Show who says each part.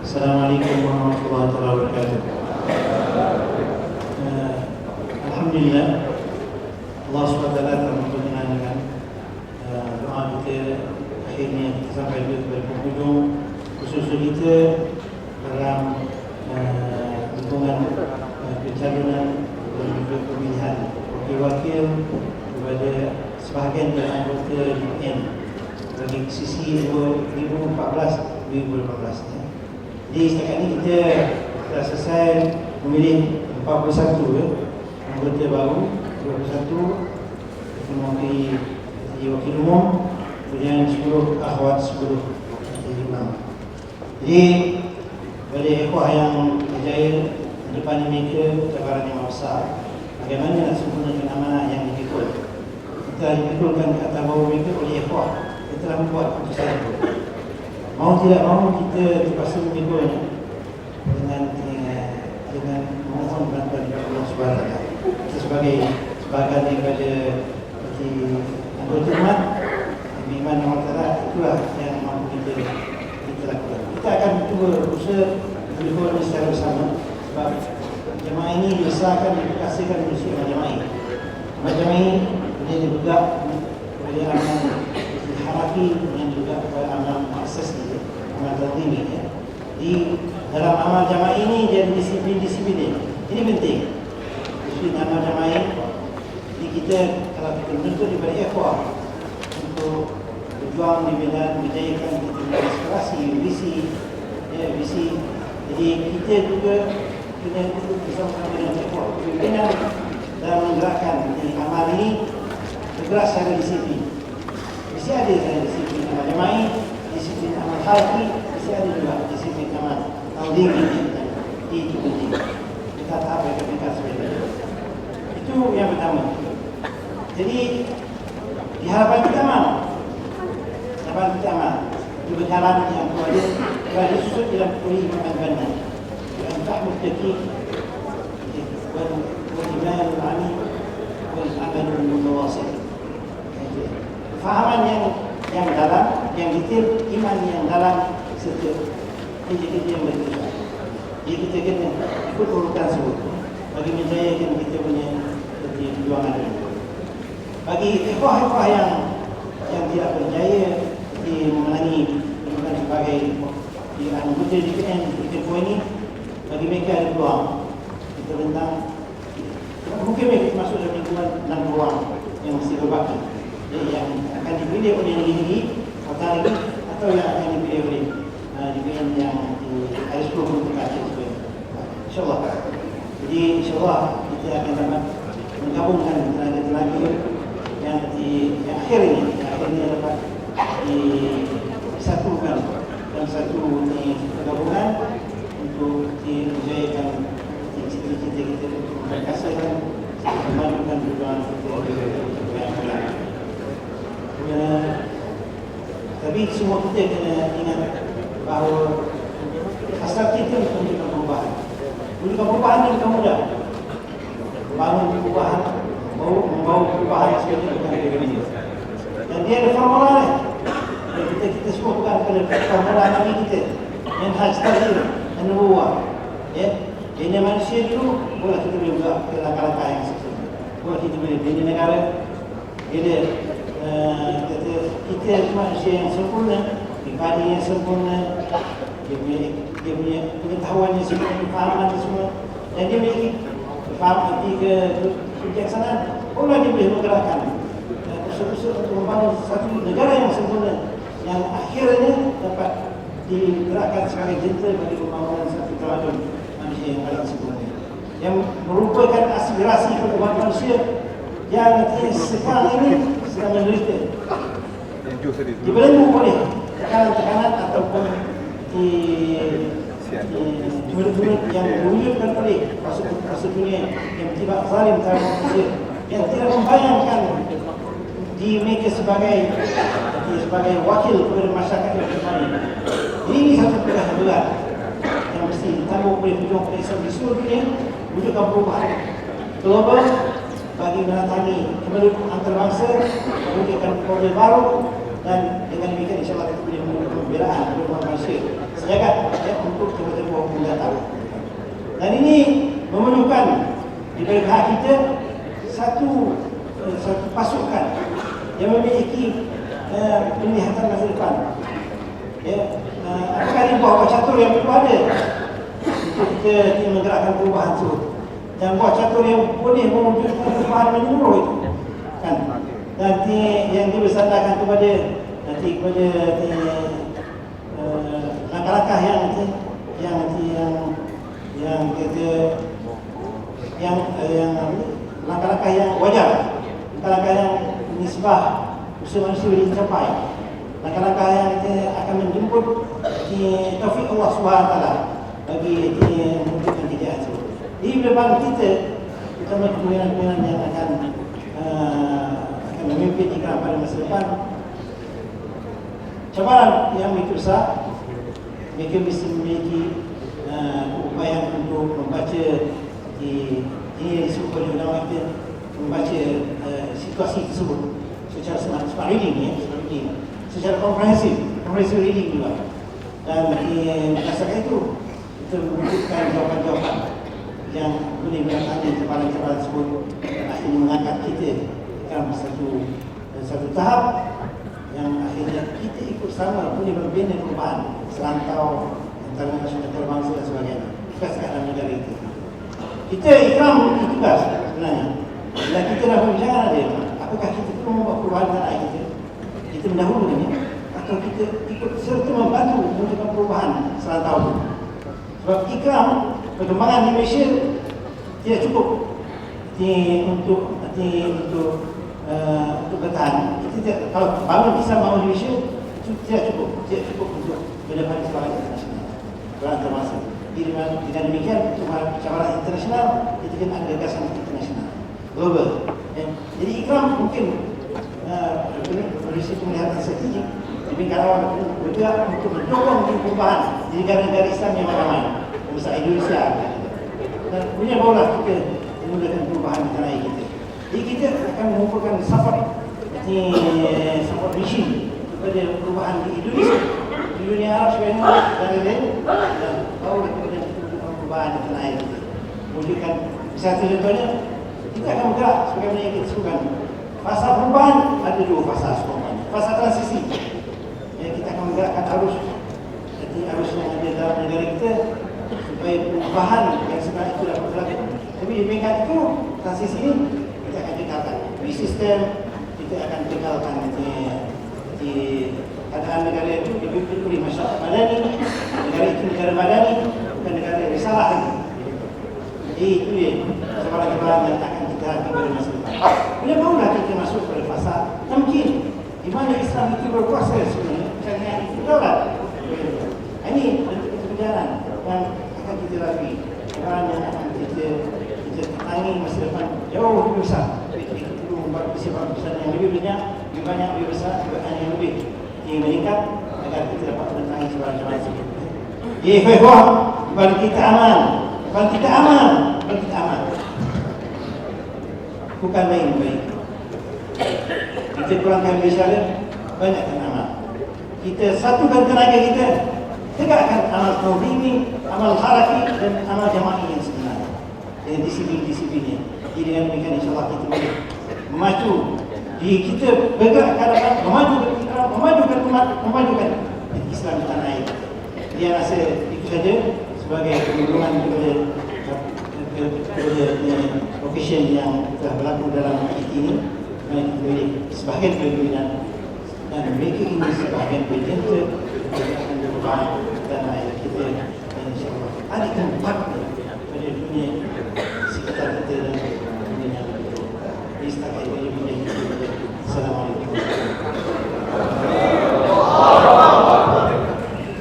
Speaker 1: Assalamualaikum warahmatullahi wabarakatuh. Alhamdulillah, Allah SWT telah memperkenankan dengan doa kita. Akhirnya kita sampai ke penghujung khusus kita dalam dukungan pencalonan dan juga pemilihan wakil-wakil kepada sebahagian dari anggota DPN bagi sisi 2014-2018. Jadi setakat ini kita telah selesai memilih 41 anggota baru, 21 mewakili wakil umum, kemudian 10 akhwat, 10 imam. Jadi pada ikhwah yang berjaya di depan mereka cabaran yang besar, bagaimana nak sempurnakan amanah yang dipikul. Kita dipikulkan ke atas bawah mereka oleh ikhwah. Kita telah membuat keputusan itu. Mau tidak mau kita terpaksa memikulnya dengan memohon bantuan dari Allah SWT. Kita sebagai sebahagian daripada anggota umat, iman Allah Ta'ala, itulah yang mampu kita lakukan. Kita akan cuba berusaha mendukung secara bersama, sebab jemaah ini dibesarkan, dikasihkan berusaha jemaah ini. Jemaah ini boleh dibuka, boleh aman diharapkan dengan juga amal akses dia, amal tertinggi ya. Di dalam amal jamaah ini dia disiplin. Ini penting. Disiplin amal jamaah ini. Jadi kita kalau kita menuntut daripada ikhwah untuk berjuang di bidang menjayakan kita punya aspirasi, visi. Jadi kita juga kena duduk bersama-sama dengan ikhwah. Kena dalam menggerakkan amal ini bergerak secara disiplin. Mesti ada secara disiplin amal jamaah, disiplin amal khalqi, mesti ada juga disiplin amal tawdiri. Itu penting. Kita tahap mereka sebagainya. Itu yang pertama. Jadi di hadapan kita amal, di berjalan yang keluar disusut dalam kuliah iman-iman. Entah mutlaki wal-iman al-amin wal-amal al-mutawasil. Fahaman yang dalam, yang detail, iman yang dalam serta kerja-kerja yang berbeza. Jadi kita kena ikut urutan sebut bagi menjayakan kita punya perjuangan ini. Bagi ikhwah-ikhwah yang tidak berjaya memenangi bukan sebagai di anggota DPN kita ini, bagi mereka ada peluang. Kita tentang mungkin mereka masuk dalam lingkungan 6 peluang yang mesti berbaki. Yang akan dipilih oleh negeri atau yang akan dipilih oleh DPN yang ada 10 pertukaran InsyaAllah. Jadi InsyaAllah kita akan dapat menggabungkan tenaga-tenaga yang akhirnya dapat disatukan dalam satu pergabungan untuk menjayakan cita-cita kita untuk memperkasakan memajukan perjuangan kita yang lain. Tapi semua kita kena ingat bahawa asal kita menunjukkan perubahan. Menunjukkan perubahan ini bukan mudah. Bangun perubahan, membawa perubahan seperti ini. Dan dia ada formula ni. Kita semua bukan pada formula Nabi kita. Manhaj tazir, an-nubuwah. Ya, bina manusia dulu, boleh kita boleh buat langkah-langkah yang seperti ini. Boleh kita boleh bina negara. Kita manusia yang sempurna, pribadi yang sempurna, dia punya pengetahuan yang sempurna, kefahaman semua, dan dia memiliki kefahaman kebijaksanaan. Boleh dia boleh menggerakkan usaha-usaha untuk membangun satu negara yang sempurna, yang akhirnya dapat digerakkan sebagai jentera bagi pembangunan satu tamadun manusia yang paling sempurna, yang merupakan aspirasi umat manusia yang sekarang ini sedang menderita, dibelenggu oleh tekanan-tekanan ataupun tuduhan yang diwujudkan oleh pasal dunia yang tidak zalim terhadap manusia, yang tidak membayangkan di mereka sebagai wakil kepada masyarakat yang beriman. Ini satu perkara berat yang mesti ditanggung oleh pejuang Islam di seluruh dunia, wujudkan perubahan global bagi menantangi kemelut antarabangsa, mewujudkan model baru, dan dengan demikian insyaAllah kita boleh membangun pembelaan manusia sejagat untuk pihak kita satu pasukan yang memiliki penglihatan masa depan. Ya, apakah ini buah catur yang perlu ada untuk kita menggerakkan perubahan tersebut, dan buah catur yang boleh mewujudkan perubahan menyeluruh itu, kan? Nanti yang dibersandarkan kepada langkah-langkah langkah-langkah yang wajar, langkah-langkah yang nisbah usaha manusia boleh dicapai, langkah-langkah yang akan menjemput taufik Allah SWT bagi mewujudkan kejayaan tersebut. Di depan kita, terutama kepimpinan yang akan memimpin Ikram pada masa depan, cabaran yang begitu besar. Mereka mesti memiliki upaya untuk membaca ini yang disebut oleh ulama kita, membaca situasi tersebut secara smart reading, secara komprehensif reading juga, dan berdasarkan itu kita membutuhkan jawapan-jawapan yang boleh mengatasi cabaran-cabaran tersebut, dan akhirnya mengangkat kita dalam satu tahap yang akhirnya kita ikut sama boleh membina perubahan serantau antara bangsa dan sebagainya. Bukan sekadar negara itu. Kita Ikram memiliki tugas sebenarnya. Bila kita dah berbicara dia, apakah kita perlu membuat perubahan dengan rakyat kita? Kita mendahulu ini, atau kita ikut serta membantu mewujudkan perubahan serantau itu? Sebab Ikram, perkembangan di Malaysia tidak cukup untuk bertahan. Kalau bangun kisah bangun Malaysia itu tidak cukup untuk mendapat cabaran internasional, cabaran termasuk. Dengan demikian, cabaran internasional itu kan ada gagasan internasional, global. Jadi Ikram mungkin berisi penglihatan strategik, tapi kalau bergerak untuk mendorong perubahan di negara-negara Islam yang ramai, misalnya Indonesia, dan punya barulah kita memulakan perubahan di tanah air kita. Jadi kita akan mengumpulkan support mission kepada perubahan di Indonesia, di dunia Arab sebenarnya dan lain-lain, dan baru kemudian kita mengumpulkan perubahan di tanah air kita. Wujudkan satu contohnya, kita akan bergerak sebagaimana yang kita sebutkan. Fasa perubahan ada dua fasa sebenarnya. Fasa transisi, kita akan menggerakkan arus yang ada dalam negara kita supaya perubahan yang sebenarnya itu dapat berlaku. Tapi di bingkai itu, transisi ini kita akan tinggalkan. Di sistem kita akan tinggalkan di keadaan negara itu dipimpin oleh masyarakat madani, negara itu negara madani, bukan negara yang risalah lagi. Jadi itu dia cabaran-cabaran yang akan kita hadapi pada masa depan. Bila barulah kita masuk pada fasa tamkin, di mana Islam itu berkuasa sebenarnya, bukan yang itu daulat. Ini bentuk kebenaran yang akan kita lalui, cabaran yang akan kita tangi masa depan jauh lebih besar. Kita perlu membuat persiapan yang lebih banyak, lebih besar, yang lebih meningkat agar kita dapat menentangi cabaran-cabaran tersebut. Ya, ikhwah, bukan kita aman, bukan baik. Kita kurangkan Malaysia dia, banyakkan amal. Kita satukan tenaga kita, tegakkan amal tauhid, amal haraki dan amal jama'i yang sebenarnya. Dan disiplin-disiplinnya. Jadi dengan demikian insyaAllah kita boleh memacu diri kita bergerak ke hadapan, memajukan Islam di tanah air. Dia rasa itu saja sebagai pengunjungan kepada profesion yang telah berlaku dalam IT ini. Kerana kita boleh sebahagian kelebihan dan mereka ini sebahagian kelebihan kita akan berubah tanah air kita, insyaAllah. Ada tempat